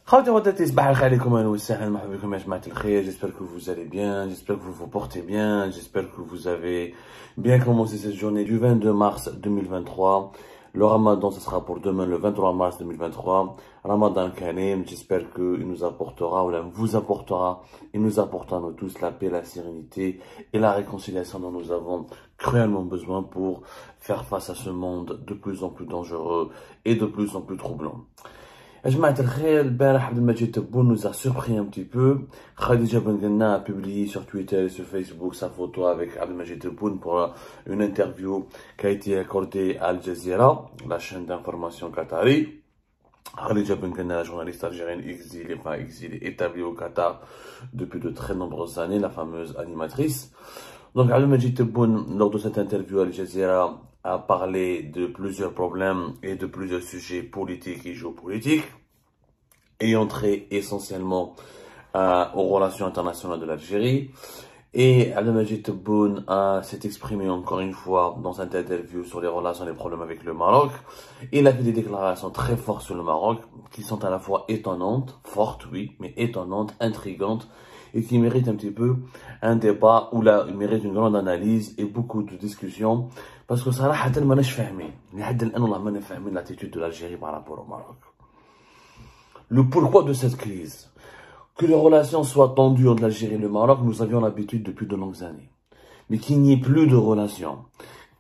Khawti wadati صباح الخير عليكم اهلا وسهلا مرحبا بكم يا جماعة الخير. J'espère que vous allez bien, j'espère que vous vous portez bien, j'espère que vous avez bien commencé cette journée du 22 mars 2023. Le Ramadan, ce sera pour demain, le 23 mars 2023. Ramadan Karim, j'espère qu'il nous apportera, ou là, vous apportera, il nous apportera à nous tous la paix, la sérénité et la réconciliation dont nous avons cruellement besoin pour faire face à ce monde de plus en plus dangereux et de plus en plus troublant. Ajmaat al-Khair, البارح Abdelmajid Tebboune nous a surpris un petit peu. Khadija Benguenna a publié sur Twitter et sur Facebook sa photo avec Abdelmajid Tebboune pour une interview qui a été accordée à Al Jazeera, la chaîne d'information qatari. Khadija Benguenna, la journaliste algérienne exilée, établie au Qatar depuis de très nombreuses années, la fameuse animatrice. Donc Abdelmajid Tebboune, lors de cette interview à Al Jazeera, a parlé de plusieurs problèmes et de plusieurs sujets politiques et géopolitiques, ayant trait essentiellement aux relations internationales de l'Algérie. Et Abdelmajid Tebboune s'est exprimé encore une fois dans cette interview sur les relations et les problèmes avec le Maroc. Il a fait des déclarations très fortes sur le Maroc, qui sont à la fois étonnantes, fortes oui, mais étonnantes, intrigantes, et qui méritent un petit peu un débat, ou là, il mérite une grande analyse et beaucoup de discussions. Parce que صراحة ما ناش فاهمين لحد الآن والله ما فاهمين l'attitude de l'Algérie par rapport au Maroc. Le pourquoi de cette crise, que les relations soient tendues entre l'Algérie et le Maroc, nous avions l'habitude depuis de longues années. Mais qu'il n'y ait plus de relations,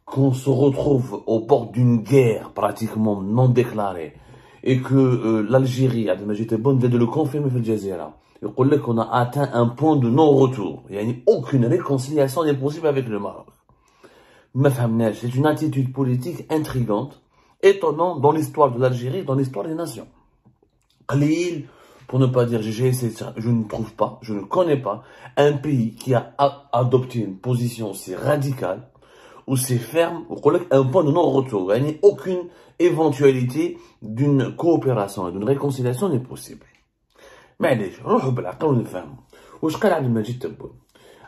qu'on se retrouve aux portes d'une guerre pratiquement non déclarée, et que l'Algérie, Abdelmajid Tebboune vient de le confirmer في الجزيرة, il dit qu'on a atteint un point de non-retour. Il n'y a aucune réconciliation n'est possible avec le Maroc. C'est une attitude politique intrigante, étonnante dans l'histoire de l'Algérie, dans l'histoire des nations. Khalil, pour ne pas dire je ne trouve pas, je ne connais pas un pays qui a adopté une position aussi radicale, aussi ferme, un point de non-retour. Il n'y a aucune éventualité d'une coopération et d'une réconciliation n'est possible. Mais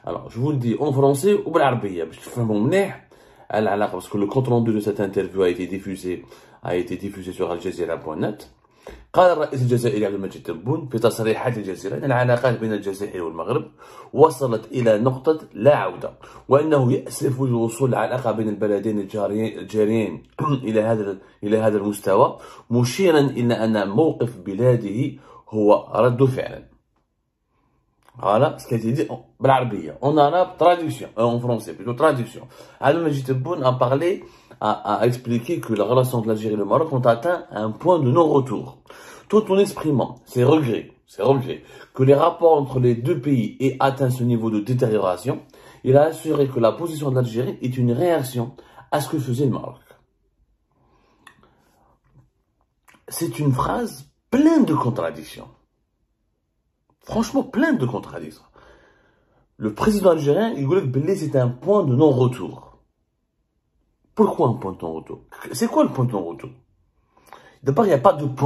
alors, je vous le dis en français ou en arabe, parce que le compte rendu de cette interview a été diffusé sur aljazeera.net. قال الرئيس الجزائري عبدالمجيد تبون في تصريحات الجزيرة أن العلاقات بين الجزائر والمغرب وصلت إلى نقطة لا عودة، وأنه يأسف لوصول العلاقة بين البلدين الجاريين إلى هذا المستوى، مشيرا إلى أن موقف بلاده هو رد فعل. Voilà ce qui a été dit بالعربية. En arabe, traduction. En français, plutôt traduction. Abdelmajid Tebboune a parlé, a expliqué que la relation de l'Algérie et le Maroc ont atteint un point de non-retour. Tout en exprimant ses regrets, que les rapports entre les deux pays aient atteint ce niveau de détérioration, il a assuré que la position de l'Algérie est une réaction à ce que faisait le Maroc. C'est une phrase pleine de contradictions. Franchement, plein de contradictions. Le président algérien, il voulait que c'était un point de non-retour. Pourquoi un point de non-retour? C'est quoi le point de non-retour? D'abord, il n'y a pas de point